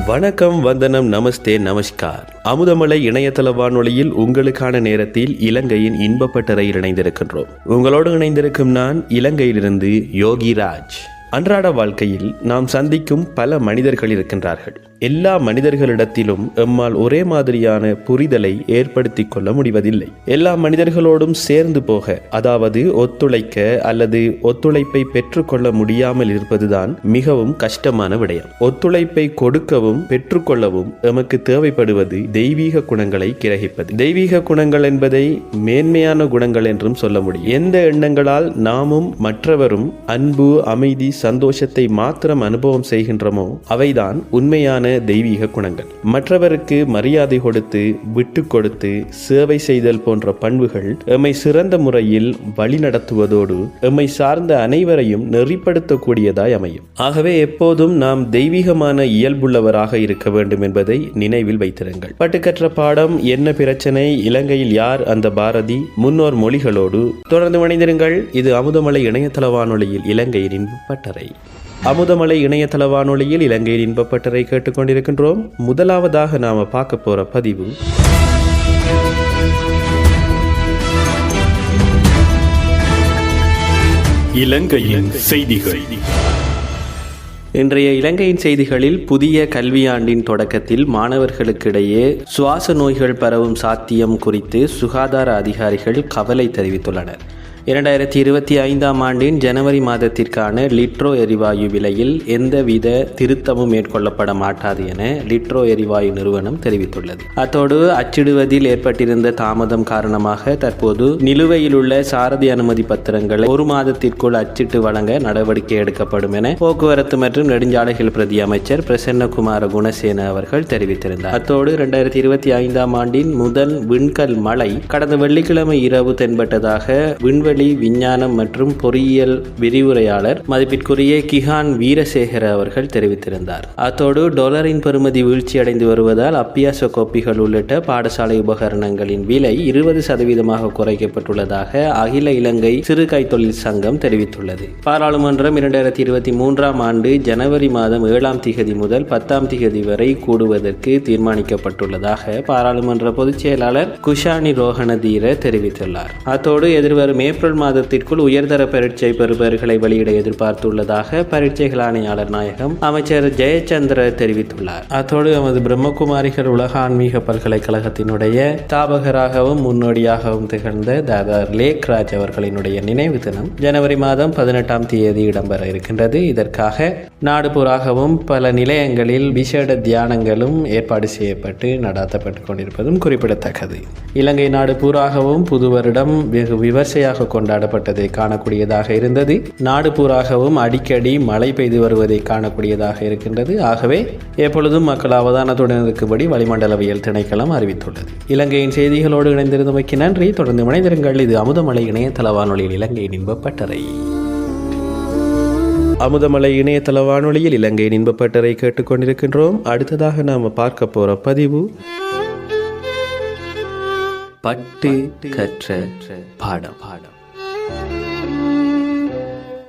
வணக்கம், வந்தனம், நமஸ்தே, நமஸ்கார். அமுதமலை இணையதள வானொலியில் உங்களுக்கான நேரத்தில் இலங்கையின் இன்பப்பட்டறையில் இணைந்திருக்கின்றோம். உங்களோடு இணைந்திருக்கும் நான் இலங்கையிலிருந்து யோகிராஜ். அன்றாட வாழ்க்கையில் நாம் சந்திக்கும் பல மனிதர்கள் இருக்கின்றார்கள். எல்லா மனிதர்களிடத்திலும் எம்மால் ஒரே மாதிரியான புரிதலை ஏற்படுத்தி கொள்ள முடிவதில்லை. எல்லா மனிதர்களோடும் சேர்ந்து போக, அதாவது ஒத்துழைக்க அல்லது ஒத்துழைப்பை பெற்றுக்கொள்ள முடியாமல் இருப்பதுதான் மிகவும் கஷ்டமான விடயம். ஒத்துழைப்பை கொடுக்கவும் பெற்றுக்கொள்ளவும் எமக்கு தேவைப்படுவது தெய்வீக குணங்களை கிரகிப்பது. தெய்வீக குணங்கள் என்பதை மேன்மையான குணங்கள் என்றும் சொல்ல முடியும். எந்த எண்ணங்களால் நாமும் மற்றவரும் அன்பு, அமைதி, சந்தோஷத்தை மாத்திரம் அனுபவம் செய்கின்றமோ அவைதான் உண்மையான தெய்வீக குணங்கள். மற்றவருக்கு மரியாதை கொடுத்து, விட்டு கொடுத்து, சேவை செய்தல் போன்ற பண்புகள் எம்மை சிறந்த முறையில் வழிநடத்துவதோடு எம்மை சார்ந்த அனைவரையும் நெறிப்படுத்தக்கூடியதாய் அமையும். ஆகவே எப்போதும் நாம் தெய்வீகமான இயல்புள்ளவராக இருக்க வேண்டும் என்பதை நினைவில் வைத்திருங்கள். பட்டுக்கற்ற பாடம், என்ன பிரச்சனை, இலங்கையில் யார் அந்த பாரதி, முன்னோர் மொழிகளோடு தொடர்ந்து இணைந்திருங்கள். இது அமுதமலை இணையதள வானொலியில் இலங்கையின் இன்பப்பட்டறை. அமுதமலை இணையதள வானொலியில் இலங்கையின் இன்பப்பட்டறை கேட்டுக்கொண்டிருக்கின்றோம். முதலாவதாக நாம பார்க்க போற பதிவு இலங்கையின் செய்திகள். இன்றைய இலங்கையின் செய்திகளில் புதிய கல்வியாண்டின் தொடக்கத்தில் மாணவர்களுக்கிடையே சுவாச நோய்கள் பரவும் சாத்தியம் குறித்து சுகாதார அதிகாரிகள் கவலை தெரிவித்துள்ளனர். 2025 ஆண்டின் ஜனவரி மாதத்திற்கான லிட்ரோ எரிவாயு விலையில் எந்தவித திருத்தமும் மேற்கொள்ளப்பட மாட்டாது என லிட்ரோ எரிவாயு நிறுவனம் தெரிவித்துள்ளது. அத்தோடு அச்சிடுவதில் ஏற்பட்டிருந்த தாமதம் காரணமாக தற்போது நிலுவையில் உள்ள சாரதி அனுமதி பத்திரங்களை 1 மாதத்திற்குள் அச்சிட்டு வழங்க நடவடிக்கை எடுக்கப்படும் என போக்குவரத்து மற்றும் நெடுஞ்சாலைகள் பிரதி அமைச்சர் பிரசன்னகுமார குணசேன அவர்கள் தெரிவித்திருந்தார். அத்தோடு 2025 ஆண்டின் முதல் விண்கல் மழை கடந்த வெள்ளிக்கிழமை இரவு தென்பட்டதாக விண்வெளி விஞ்ஞானம் மற்றும் பொறியியல் விரிவுரையாளர் மதிப்பிற்குரிய கிஹான் வீரசேகர அவர்கள் தெரிவித்திருந்தார். அத்தோடு டாலரின் பெறுமதி வீழ்ச்சியடைந்து வருவதால் அப்பியாச கோப்பிகள் உள்ளிட்ட பாடசாலை உபகரணங்களின் விலை 20% குறைக்கப்பட்டுள்ளதாக அகில இலங்கை சிறு கைத்தொழில் சங்கம் தெரிவித்துள்ளது. பாராளுமன்றம் 2023 ஆண்டு ஜனவரி மாதம் 7ஆம் திகதி முதல் 10ஆம் திகதி வரை கூடுவதற்கு தீர்மானிக்கப்பட்டுள்ளதாக பாராளுமன்ற பொதுச் செயலாளர் குஷானி ரோஹணதீர தெரிவித்துள்ளார். அத்தோடு எதிர்வரும் ஏப்ரல் மாதத்திற்குள் உயர்தர பரீட்சை பெறுபவர்களை வெளியிட எதிர்பார்த்துள்ளதாக பரீட்சைகள் ஆணையாளர் நாயகம் அமைச்சர் ஜெயச்சந்திர தெரிவித்துள்ளார். அத்தோடு எமது பிரம்மகுமாரிகள் உலக ஆன்மீக பல்கலைக்கழகத்தினுடைய ஸ்தாபகராகவும் முன்னோடியாகவும் திகழ்ந்த தாதார் லேக்ராஜ் அவர்களினுடைய நினைவு தினம் ஜனவரி மாதம் 18ஆம் தேதி இடம்பெற இருக்கின்றது. இதற்காக நாடு பூராகவும் பல நிலையங்களில் விசேட தியானங்களும் ஏற்பாடு செய்யப்பட்டு நடாத்தப்பட்டுக் கொண்டிருப்பதும் குறிப்பிடத்தக்கது. இலங்கை நாடு பூராகவும் புது வருடம் வெகு விமர்சையாக கொண்டாடப்பட்டதை காணக்கூடியதாக இருந்தது. நாடு பூராகவும் அடிக்கடி மழை பெய்து வருவதை காணக்கூடியதாக இருக்கின்றது. ஆகவே எப்பொழுதும் மக்கள் அவதானத்துடன் இருக்கும்படி வளிமண்டலவியல் திணைக்களம் அறிவித்துள்ளது. இலங்கையின் செய்திகளோடு இணைந்திருந்தமைக்கு நன்றி. தொடர்ந்து இணைந்திருங்கள். இது அமுதமலை இணையதள வானொலியில் இலங்கையின் இன்பப்பட்டறை. அமுதமலை இணையதள வானொலியில் இலங்கையின் இன்பப்பட்டறை கேட்டுக்கொண்டிருக்கின்றோம். அடுத்ததாக நாம பார்க்க போற பதிவு பட்டு கற்ற பாடம்.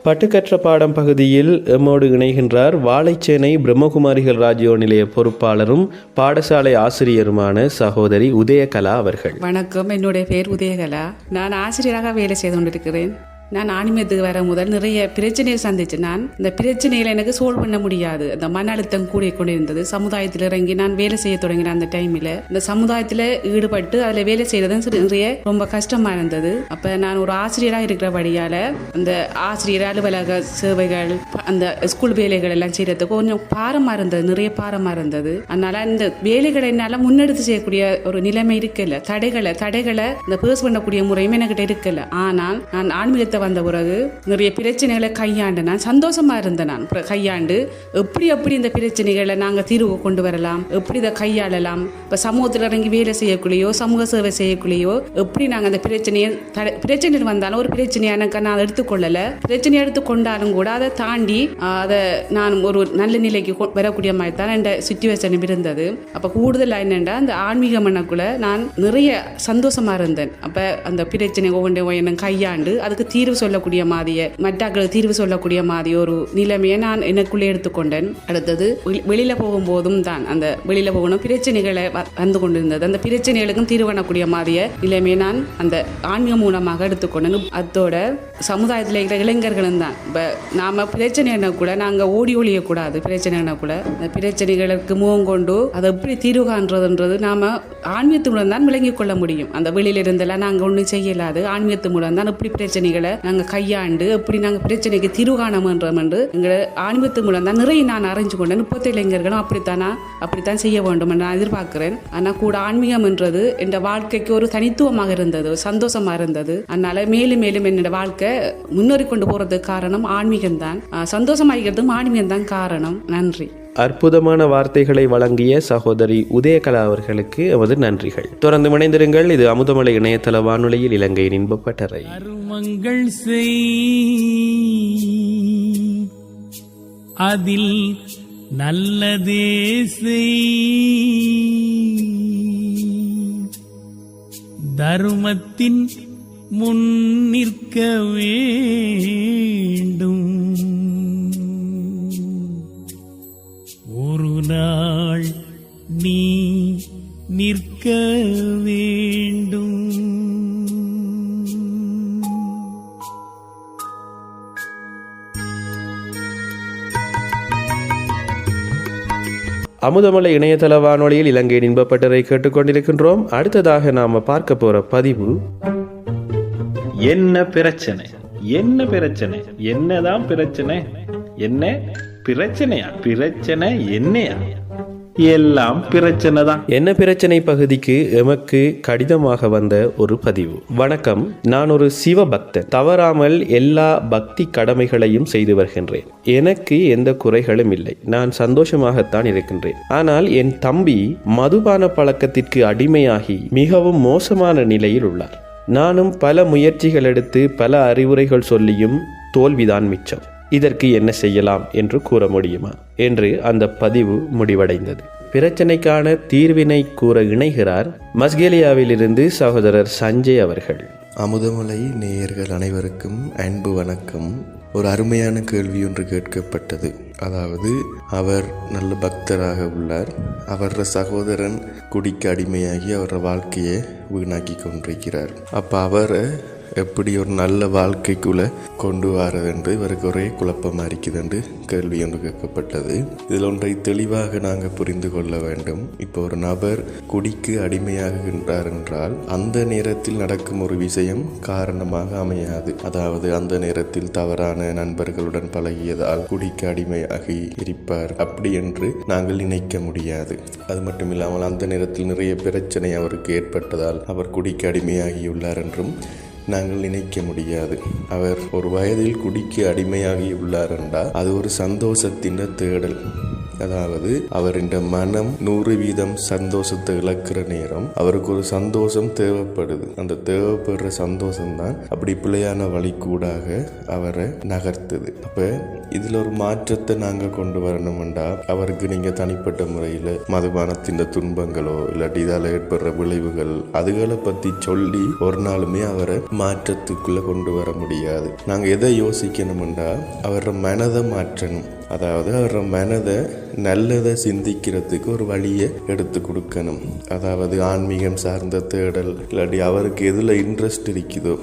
பட்டுக்கற்ற பாடம் பகுதியில் எம்மோடு இணைகின்றார் வாழைச்சேனை பிரம்மகுமாரிகள் ராஜ்யோ நிலைய பொறுப்பாளரும் பாடசாலை ஆசிரியருமான சகோதரி உதயகலா அவர்கள். வணக்கம், என்னுடைய பேர் உதயகலா. நான் ஆசிரியராக வேலை செய்து கொண்டிருக்கிறேன். நான் ஆன்மீகத்துக்கு வர முதல் நிறைய பிரச்சனையை சந்திச்சு நான் இந்த பிரச்சனைகளை எனக்கு சோல்வ் பண்ண முடியாது. அந்த மன அழுத்தம் கூடிய கொண்டிருந்தது. சமுதாயத்தில் இறங்கி நான் வேலை செய்ய தொடங்கினேன். அந்த டைமில் இந்த சமுதாயத்தில் ஈடுபட்டு அதில் வேலை செய்யறது நிறைய ரொம்ப கஷ்டமா இருந்தது. அப்போ நான் ஒரு ஆசிரியராக இருக்கிறபடியால் அந்த ஆசிரியர் அலுவலக சேவைகள், அந்த ஸ்கூல் வேலைகள் எல்லாம் செய்யறதுக்கு கொஞ்சம் பாரமாக இருந்தது, நிறைய பாரமாக இருந்தது. அதனால இந்த வேலைகளை என்னால் முன்னெடுத்து செய்யக்கூடிய ஒரு நிலைமை இருக்கல. தடைகளை இந்த பேஸ் பண்ணக்கூடிய முறையும் என்கிட்ட இருக்கல. ஆனால் நான் ஆன்மீகத்தை வந்த பிறகு நிறைய பிரச்சனைகளை கையாண்டு நான் சந்தோஷமா இருந்தேன். நான் கையாண்டு எப்படி இந்த பிரச்சனைகளை நாங்கள் தீர்வு கொண்டு வரலாம், எப்படி இதை கையாளலாம், இப்போ சமூகத்தில் இறங்கி வேலை செய்யக்குள்ளேயோ சமூக சேவை செய்யக்குள்ளேயோ எப்படி நாங்கள் அந்த பிரச்சனை வந்தாலும் ஒரு பிரச்சனையை எனக்கு நான் எடுத்துக்கொள்ளலை. பிரச்சனையை எடுத்துக்கொண்டாலும் கூட அதை தாண்டி அதை நான் ஒரு நல்ல நிலைக்கு வரக்கூடிய மாதிரி தான் என் சிச்சுவேஷன் இருந்தது. அப்போ கூடுதலாக என்னென்னா அந்த ஆன்மீக மனக்குள்ள நான் நிறைய சந்தோஷமா இருந்தேன். அப்போ அந்த பிரச்சனை ஒவ்வொன்றையும் கையாண்டு அதுக்கு தீர்வு தீர்வு சொல்லக்கூடிய மாதிரியே மற்றாக்களுக்கு தீர்வு சொல்லக்கூடிய மாதிரி ஒரு நிலைமையை நான் எனக்குள்ளே எடுத்துக்கொண்டேன். அடுத்தது வெளியில போகும்போதும் தான் அந்த வெளியில போகணும் பிரச்சனைகளை வந்து கொண்டிருந்தது. அந்த பிரச்சனைகளுக்கும் தீர்வு காணக்கூடிய மாதிரியே நிலைமையை நான் அந்த ஆன்மீகம் மூலமாக எடுத்துக்கொண்டேன். அதோட சமுதாயத்தில் இருக்கிற இளைஞர்களும் தான் இப்போ நாம பிரச்சனை கூட நாங்கள் ஓடி ஒழியக்கூடாது. பிரச்சனை கூட அந்த பிரச்சனைகளுக்கு முகம் கொண்டு அதை எப்படி தீர்வு காண்றதுன்றது நாம ஆன்மீகத்து மூலம் தான் விளங்கிக் கொள்ள முடியும். அந்த வெளியில இருந்தெல்லாம் நாங்கள் ஒன்றும் செய்யலாது. ஆன்மீகத்து மூலம் தான் எப்படி பிரச்சனைகளை நாங்கள் கையாண்டு எப்படி நாங்கள் பிரச்சனைக்கு தீர்வு காணமன்றோம் என்று எங்களை ஆன்மீகத்து மூலம் தான் நிறைய நான் அறிஞ்சு கொண்டேன். 30 இளைஞர்களும் அப்படித்தான் செய்ய வேண்டும் என்று நான் எதிர்பார்க்கிறேன். ஆனால் கூட ஆன்மீகம் என்றது என் வாழ்க்கைக்கு ஒரு தனித்துவமாக இருந்தது, சந்தோஷமா இருந்தது. அதனால மேலும் மேலும் என்னோட வாழ்க்கை முன்னேறி கொண்டு போறதுக்கு காரணம் ஆன்மீகம் தான். சந்தோஷமாகிறதும் ஆன்மீகம் தான் காரணம். நன்றி. அற்புதமான வார்த்தைகளை வழங்கிய சகோதரி உதயகலா அவர்களுக்கு எமது நன்றிகள். தொடர்ந்து இணைந்திருங்கள். இது அமுதமலை இணையதள வானொலியில் இலங்கையின் இன்பப்பட்டறை. அருமங்கள் செய் அதில் நல்லதே செய், தர்மத்தின் முன் நிற்க வேண்டும், ஒரு நாள் நீ நிற்க வேண்டும். அமுதமலை இணையதள வானொலியில் இலங்கையின் இன்பப்பட்டறை கேட்டுக்கொண்டிருக்கின்றோம். அடுத்ததாக நாம பார்க்க போற பதிவு என்ன பிரச்சனை, என்ன பிரச்சனை, என்னதான் பிரச்சனை, என்ன பிரச்சனையா, பிரச்சனை என்னையா, எல்லாம் பிரச்சனை தான். என்ன பிரச்சனை பகுதிக்கு எமக்கு கடிதமாக வந்த ஒரு பதிவு. வணக்கம், நான் ஒரு சிவபக்தன். தவறாமல் எல்லா பக்தி கடமைகளையும் செய்து வருகின்றேன். எனக்கு எந்த குறைகளும் இல்லை. நான் சந்தோஷமாகத்தான் இருக்கின்றேன். ஆனால் என் தம்பி மதுபான பழக்கத்திற்கு அடிமையாகி மிகவும் மோசமான நிலையில் உள்ளார். நானும் பல முயற்சிகள் எடுத்து பல அறிவுரைகள் சொல்லியும் தோல்விதான் மிச்சம். இதற்கு என்ன செய்யலாம் என்று கூற முடியுமா என்று அந்த பதிவு முடிவடைந்தது. பிரச்சனைக்கான தீர்வினை கூற இணைகிறார் மஸ்கெலியாவிலிருந்து சகோதரர் சஞ்சய் அவர்கள். அமுதமலை நேயர்கள் அனைவருக்கும் அன்பு வணக்கம். ஒரு அருமையான கேள்வி ஒன்று கேட்கப்பட்டது. அதாவது, அவர் நல்ல பக்தராக உள்ளார். அவர சகோதரன் குடிக்க அடிமையாகி அவர வாழ்க்கையை வீணாக்கி கொண்டிருக்கிறார். அப்போ அவரை எப்படி ஒரு நல்ல வாழ்க்கைக்குள்ளே கொண்டு வரதென்று இவருக்கு ஒரே குழப்பமாக இருக்குதுன்று கேள்வி ஒன்று கேட்கப்பட்டது. இதில் ஒன்றை தெளிவாக நாங்கள் புரிந்து கொள்ள வேண்டும். இப்போ ஒரு நபர் குடிக்கு அடிமையாகின்றார் என்றால் அந்த நேரத்தில் நடக்கும் ஒரு விஷயம் காரணமாக அமையாது. அதாவது அந்த நேரத்தில் தவறான நண்பர்களுடன் பழகியதால் குடிக்கு அடிமையாகி இருப்பார் அப்படி என்று நாங்கள் நினைக்க முடியாது. அது மட்டும் இல்லாமல் அந்த நேரத்தில் நிறைய பிரச்சனை அவருக்கு ஏற்பட்டதால் அவர் குடிக்கு அடிமையாகியுள்ளார் என்றும் நாங்கள் நினைக்க முடியாது. அவர் ஒரு வயதில் குடிக்கு அடிமையாகி உள்ளார் என்றால் அது ஒரு சந்தோஷத்தின் தேடல். அதாவது அவரின் மனம் 100% சந்தோஷத்தை இழக்கிற நேரம் அவருக்கு ஒரு சந்தோஷம் தேவைப்படுது. அந்த தேவைப்படுற சந்தோஷம்தான் அப்படி பிள்ளையான வழி கூடாக அவரை நகர்த்துது. அப்போ இதில் ஒரு மாற்றத்தை நாங்கள் கொண்டு வரணும்டா அவருக்கு நீங்கள் தனிப்பட்ட முறையில் மதுபானத்தின் துன்பங்களோ இல்லாட்டி இதால் ஏற்படுற விளைவுகள் அதுகளை பற்றி சொல்லி ஒரு நாளுமே அவரை மாற்றத்துக்குள்ளே கொண்டு வர முடியாது. நாங்கள் எதை யோசிக்கணும்டா அவர மனதை மாற்றணும். அதாவது அவர மனதை நல்லதை சிந்திக்கிறதுக்கு ஒரு வழியை எடுத்து கொடுக்கணும். அதாவது ஆன்மீகம் சார்ந்த தேடல் இல்லாட்டி அவருக்கு எதில் இன்ட்ரெஸ்ட் இருக்குதோ,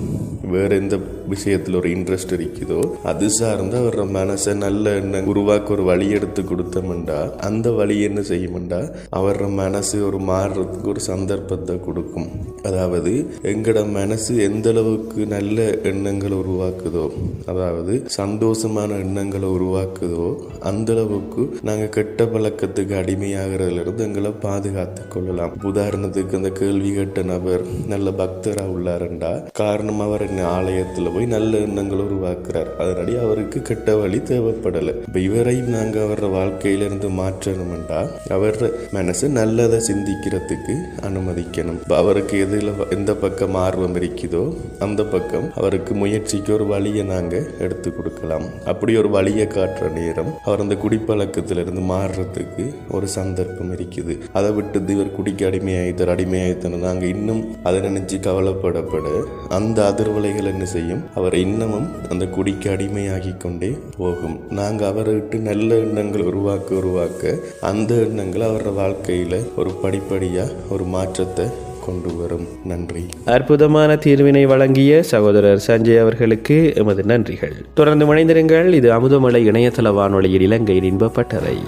வேறு எந்த விஷயத்தில் ஒரு இன்ட்ரெஸ்ட் இருக்குதோ அது சார்ந்து அவர மனசை நல்ல எண்ணம் உருவாக்க ஒரு வழி எடுத்து கொடுத்தோம்டா அந்த வழி என்ன செய்யும்டா அவர மனசு ஒரு மாறுறதுக்கு ஒரு சந்தர்ப்பத்தை கொடுக்கும். அதாவது எங்களோட மனசு எந்த அளவுக்கு நல்ல எண்ணங்களை உருவாக்குதோ, அதாவது சந்தோஷமான எண்ணங்களை உருவாக்குதோ அந்த அளவுக்கு நாங்கள் கெட்ட பழக்கத்துக்கு அடிமையாகிறதுல இருந்து எங்களை பாதுகாத்து கொள்ளலாம். உதாரணத்துக்கு அந்த கேள்வி கேட்ட நபர் நல்ல பக்தராக உள்ளாருண்டா காரணம் அவர் ஆலயத்தில் போய் நல்ல எண்ணங்களை உருவாக்குறார். அதனாடி அவருக்கு கெட்ட வழி தேவைப்படலை. இப்போ இவரையும் நாங்கள் அவர வாழ்க்கையிலிருந்து மாற்றணும்டா அவர் மனசு நல்லதை சிந்திக்கிறதுக்கு அனுமதிக்கணும். அவருக்கு எதில் எந்த பக்கம் ஆர்வம் இருக்குதோ அந்த பக்கம் அவருக்கு முயற்சிக்கு ஒரு வழியை நாங்கள் எடுத்து கொடுக்கலாம். அப்படி ஒரு வழியை காட்டுற நேரம் மூலம் அவர் அந்த குடிப்பழக்கத்திலிருந்து மாறுறதுக்கு ஒரு சந்தர்ப்பம் இருக்குது. அதை விட்டு இவர் குடிக்க அடிமையாயித்தன நாங்கள் இன்னும் அதை நினைச்சு கவலைப்படப்பட அந்த அதிர்வலைகள் என்ன செய்யும், அவர் இன்னமும் அந்த குடிக்க அடிமையாகி கொண்டே போகும். நாங்கள் அவரை விட்டு நல்ல எண்ணங்கள் உருவாக்க அந்த எண்ணங்கள் அவரோட வாழ்க்கையில் ஒரு படிப்படியாக ஒரு மாற்றத்தை கொண்டு வரும். நன்றி. அற்புதமான தீர்வினை வழங்கிய சகோதரர் சஞ்சய் அவர்களுக்கு எமது நன்றிகள். தொடர்ந்து இணைந்திருங்கள். இது அமுதமலை இணையதள வானொலியில் இலங்கையின் இன்பப்பட்டறை.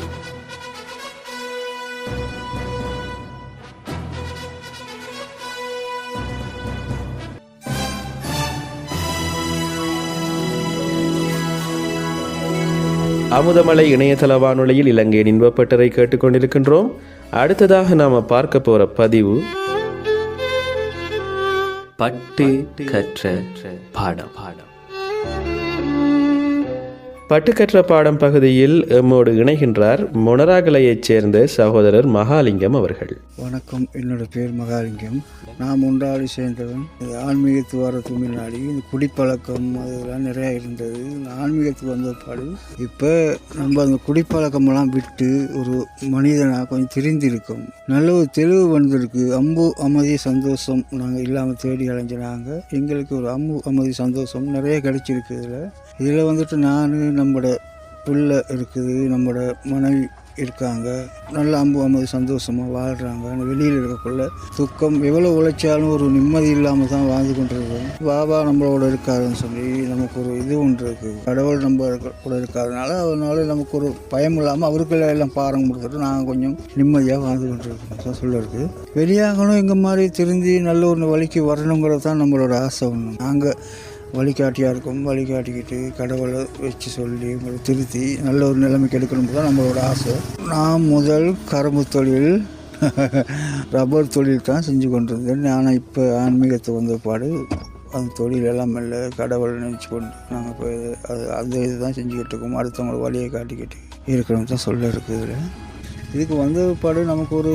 அமுதமலை இணையதள வானொலியில் இலங்கையின் இன்பப்பட்டறை கேட்டுக்கொண்டிருக்கின்றோம். அடுத்ததாக நாம பார்க்க போற பதிவு பட்டு கற்ற பாடம். பட்டுக்கற்ற பாடம் பகுதியில் எம்மோடு இணைகின்றார் மொனராகலையைச் சேர்ந்த சகோதரர் மகாலிங்கம் அவர்கள். வணக்கம், என்னோட பேர் மகாலிங்கம். நான் முண்டாளி சேர்ந்தவன். ஆன்மீகத்துக்கு வரதுக்கு முன்னாடி இந்த குடிப்பழக்கம் அதெல்லாம் நிறையா இருந்தது. ஆன்மீகத்துக்கு வந்த பாடு இப்போ நம்ம அந்த குடிப்பழக்கமெல்லாம் விட்டு ஒரு மனிதனாக கொஞ்சம் தெரிந்திருக்கோம். நல்ல ஒரு தெளிவு வந்திருக்கு. அம்பு அமைதி சந்தோஷம் நாங்கள் இல்லாமல் தேடி அலைஞ்சினாங்க. எங்களுக்கு ஒரு அம்பு அமைதி சந்தோஷம் நிறைய கிடைச்சிருக்கு. இதில் வந்துட்டு நான் நம்மளோட பிள்ளை இருக்குது, நம்மளோட மனைவி இருக்காங்க. நல்ல அம்பு அமைதி சந்தோஷமாக வாழ்கிறாங்க. வெளியில் இருக்கக்குள்ள துக்கம் எவ்வளோ உழைச்சாலும் ஒரு நிம்மதி இல்லாமல் தான் வாழ்ந்து கொண்டிருக்கோம். பாபா நம்மளோட இருக்காருன்னு சொல்லி நமக்கு ஒரு இது ஒன்று இருக்குது. கடவுள் நம்ம கூட இருக்காதனால அதனால நமக்கு ஒரு பயம் இல்லாமல் அவருக்குள்ள எல்லாம் பாரம் கொடுத்துட்டு நாங்கள் கொஞ்சம் நிம்மதியாக வாழ்ந்து கொண்டிருக்கோம் சொல்ல இருக்குது. வெளியாகணும் எங்கள் மாதிரி திருந்தி நல்ல ஒரு வழிக்கு வரணுங்கிறது தான் நம்மளோட ஆசை ஒன்று. நாங்கள் வழிகாட்டியாக இருக்கும். வழிகாட்டிக்கிட்டு கடவுளை வச்சு சொல்லி உங்களை திருத்தி நல்ல ஒரு நிலைமைக்கு எடுக்கணும் தான் நம்மளோட ஆசை. நான் முதல் கரும்பு தொழில் ரப்பர் தொழில் தான் செஞ்சு கொண்டிருந்தேன். ஆனால் இப்போ ஆன்மீகத்தை வந்த பாடு அந்த தொழில் எல்லாம் இல்லை கடவுளை நினச்சி கொண்டு நாங்கள் இப்போ அந்த இது தான் செஞ்சுக்கிட்டு இருக்கோம். அடுத்தவங்களை வழியை காட்டிக்கிட்டு இருக்கிறோம் தான் சொல்ல இருக்குது. இதுக்கு வந்த பாடு நமக்கு ஒரு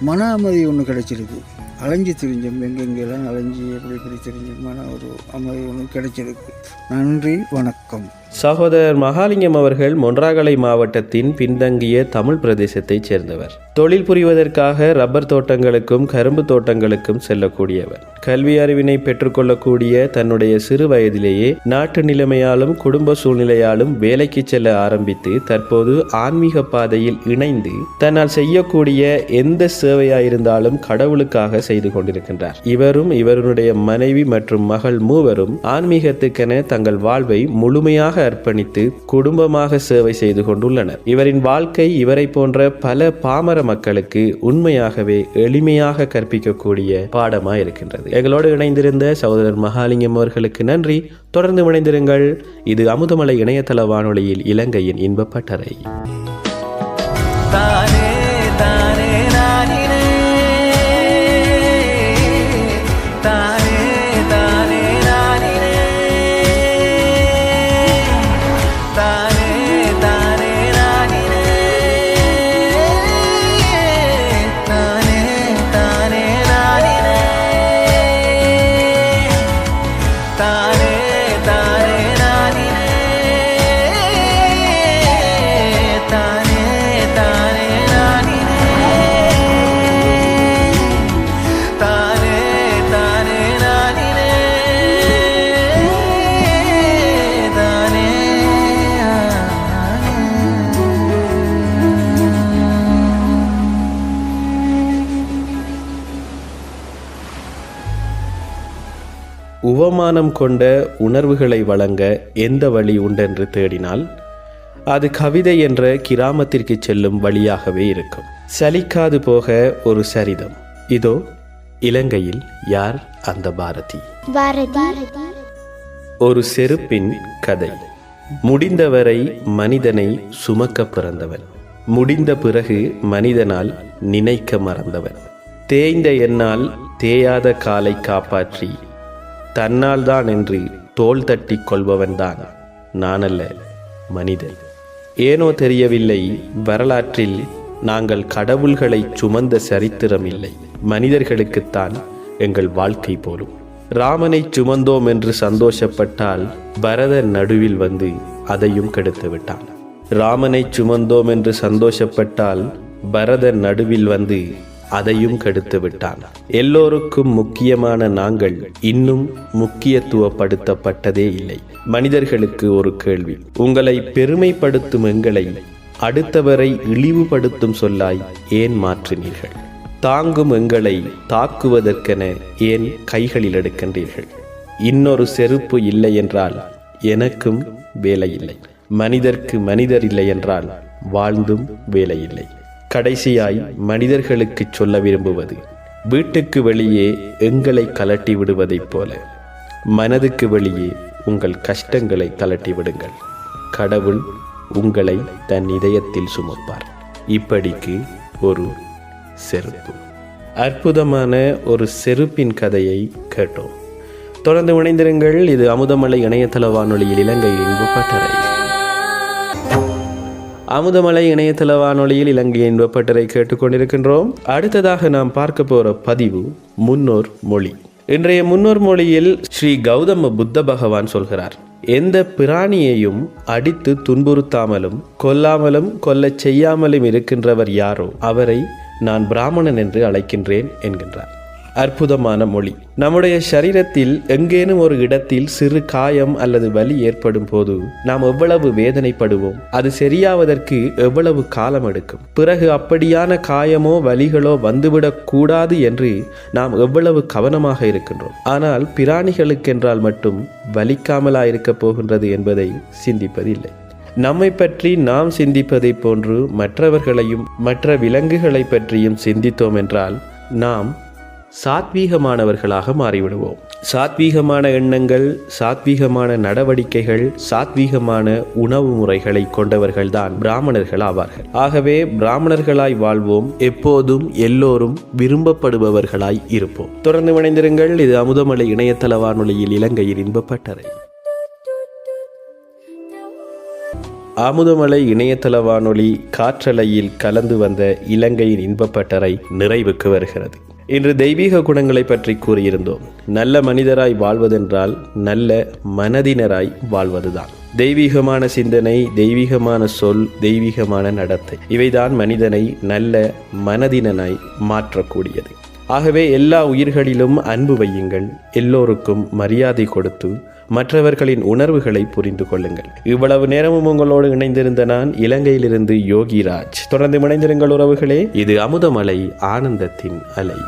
மன அமைதி ஒன்று கிடைச்சிருக்கு. அலைஞ்சி திரிஞ்சோம், எங்கெங்கெல்லாம் அலைஞ்சி எப்படி தெரிஞ்சோம்னா ஒரு அமைதி ஒன்று கிடைச்சிருக்கு. நன்றி, வணக்கம். சகோதரர் மகாலிங்கம் அவர்கள் மொன்றாகலை மாவட்டத்தின் பின்தங்கிய தமிழ் பிரதேசத்தைச் சேர்ந்தவர். தொழில் புரிவதற்காக ரப்பர் தோட்டங்களுக்கும் கரும்பு தோட்டங்களுக்கும் செல்லக்கூடியவர். கல்வி அறிவினை பெற்றுக்கொள்ளக்கூடிய தன்னுடைய சிறு வயதிலேயே நாட்டு நிலைமையாலும் குடும்ப சூழ்நிலையாலும் வேலைக்கு செல்ல ஆரம்பித்து தற்போது ஆன்மீக பாதையில் இணைந்து தன்னால் செய்யக்கூடிய எந்த சேவையாயிருந்தாலும் கடவுளுக்காக செய்து கொண்டிருக்கின்றார். இவரும் இவருடைய மனைவி மற்றும் மகள் மூவரும் ஆன்மீகத்துக்கென தங்கள் வாழ்வை முழுமையாக அர்ப்பணித்து குடும்பமாக சேவை செய்து கொண்டுள்ளனர். இவரின் வாழ்க்கை இவரை போன்ற பல பாமர மக்களுக்கு உண்மையாகவே எளிமையாக கற்பிக்கக்கூடிய பாடமாக இருக்கின்றது. எங்களோடு இணைந்திருந்த சகோதரர் மகாலிங்கம் அவர்களுக்கு நன்றி. தொடர்ந்து இணைந்திருங்கள். இது அமுதமலை இணையதள வானொலியில் இலங்கையின் இன்பப்பட்டறை. உவமானம் கொண்ட உணர்வுகளை வழங்க எந்த வழி உண்டென்று தேடினால் அது கவிதை என்ற கிராமத்திற்கு செல்லும் வழியாகவே இருக்கும். சலிக்காது போக ஒரு சரிதம். இதோ இலங்கையில் யார் அந்த பாரதி? ஒரு செருப்பின் கதை. முடிந்தவரை மனிதனை சுமக்க பிறந்தவன், முடிந்த பிறகு மனிதனால் நினைக்க மறந்தவன், தேய்ந்த என்னால் தேயாத காலை காப்பாற்றி தன்னால் தான் என்று தோள் தட்டி கொள்பவன்தான் நானல்ல, மனிதன். ஏனோ தெரியவில்லை, வரலாற்றில் நாங்கள் கடவுள்களை சுமந்த சரித்திரம் இல்லை. மனிதர்களுக்குத்தான் எங்கள் வாழ்க்கை போலும். ராமனை சுமந்தோம் என்று சந்தோஷப்பட்டால் பரதன் நடுவில் வந்து அதையும் கெடுத்து விட்டான். ராமனை சுமந்தோம் என்று சந்தோஷப்பட்டால் பரதன் நடுவில் வந்து அதையும் கெடுத்து விட்டான். எல்லோருக்கும் முக்கியமான நாங்கள் இன்னும் முக்கியத்துவப்படுத்தப்பட்டதே இல்லை. மனிதர்களுக்கு ஒரு கேள்வி. உங்களை பெருமைப்படுத்தும் எங்களை அடுத்தவரை இழிவுபடுத்தும் சொல்லாய் ஏன் மாற்றினீர்கள்? தாங்கும் எங்களை தாக்குவதற்கென ஏன் கைகளில் எடுக்கின்றீர்கள்? இன்னொரு செருப்பு இல்லை என்றால் எனக்கும் வேலை இல்லை. மனிதர்க்கு மனிதர் இல்லை என்றால் வாழ்ந்தும் வேலை இல்லை. கடைசியாய் மனிதர்களுக்கு சொல்ல விரும்புவது, வீட்டுக்கு வெளியே எங்களை கலட்டி விடுவதைப் போல மனதுக்கு வெளியே உங்கள் கஷ்டங்களை கலட்டி விடுங்கள். கடவுள் உங்களை தன் இதயத்தில் சுமப்பார். இப்படிக்கு ஒரு செருப்பு. அற்புதமான ஒரு செருப்பின் கதையை கேட்டோம். தொடர்ந்து இணைந்திருங்கள். இது அமுதமலை இணையதள வானொலியில் இலங்கையின் இன்பப்பட்டறை. அமுதமலை இணையதள வானொலியில் இலங்கையின் இன்பப்பட்டறை கேட்டுக்கொண்டிருக்கின்றோம். அடுத்ததாக நாம் பார்க்க போற பதிவு முன்னோர் மொழி. இன்றைய முன்னோர் மொழியில் ஸ்ரீ கௌதம புத்த பகவான் சொல்கிறார், எந்த பிராணியையும் அடித்து துன்புறுத்தாமலும் கொல்லாமலும் கொல்லச் செய்யாமலும் இருக்கின்றவர் யாரோ அவரை நான் பிராமணன் என்று அழைக்கின்றேன் என்கின்றார். அற்புதமான மொழி. நம்முடைய சரீரத்தில் எங்கேனும் ஒரு இடத்தில் சிறு காயம் அல்லது வலி ஏற்படும் போது நாம் எவ்வளவு வேதனைப்படுவோம்? அது சரியாவதற்கு எவ்வளவு காலம் எடுக்கும்? பிறகு அப்படியான காயமோ வலிகளோ வந்துவிடக் கூடாது என்று நாம் எவ்வளவு கவனமாக இருக்கின்றோம். ஆனால் பிராணிகளுக்கென்றால் மட்டும் வலிக்காமலா இருக்கப் போகின்றது என்பதை சிந்திப்பதில்லை. நம்மை பற்றி நாம் சிந்திப்பதை போன்று மற்றவர்களையும் மற்ற விலங்குகளை பற்றியும் சிந்தித்தோம் என்றால் நாம் சாத்வீகமானவர்களாக மாறிவிடுவோம். சாத்வீகமான எண்ணங்கள், சாத்வீகமான நடவடிக்கைகள், சாத்வீகமான உணவு முறைகளை கொண்டவர்கள்தான் பிராமணர்கள் ஆவார்கள். ஆகவே பிராமணர்களாய் வாழ்வோம். எப்போதும் எல்லோரும் விரும்பப்படுபவர்களாய் இருப்போம். தொடர்ந்து இணைந்திருங்கள். இது அமுதமலை இணையதள வானொலியில் இலங்கையின் இன்பப்பட்டறை. அமுதமலை இணையதள வானொலி காற்றலையில் கலந்து வந்த இலங்கையின் இன்பப்பட்டறை நிறைவுக்கு வருகிறது. இன்று தெய்வீக குணங்களை பற்றி கூறியிருந்தோம். நல்ல மனிதராய் வாழ்வதென்றால் நல்ல மனதினராய் வாழ்வதுதான். தெய்வீகமான சிந்தனை, தெய்வீகமான சொல், தெய்வீகமான நடத்தை, இவைதான் மனிதனை நல்ல மனதினனாய் மாற்றக்கூடியது. ஆகவே எல்லா உயிர்களிலும் அன்பு வையுங்கள். எல்லோருக்கும் மரியாதை கொடுத்து மற்றவர்களின் உணர்வுகளை புரிந்து கொள்ளுங்கள். இவ்வளவு நேரமும் உங்களோடு இணைந்திருந்த நான் இலங்கையிலிருந்து யோகிராஜ். தொடர்ந்து இணைந்திருங்கள் உறவுகளே. இது அமுதமலை, ஆனந்தத்தின் அலை.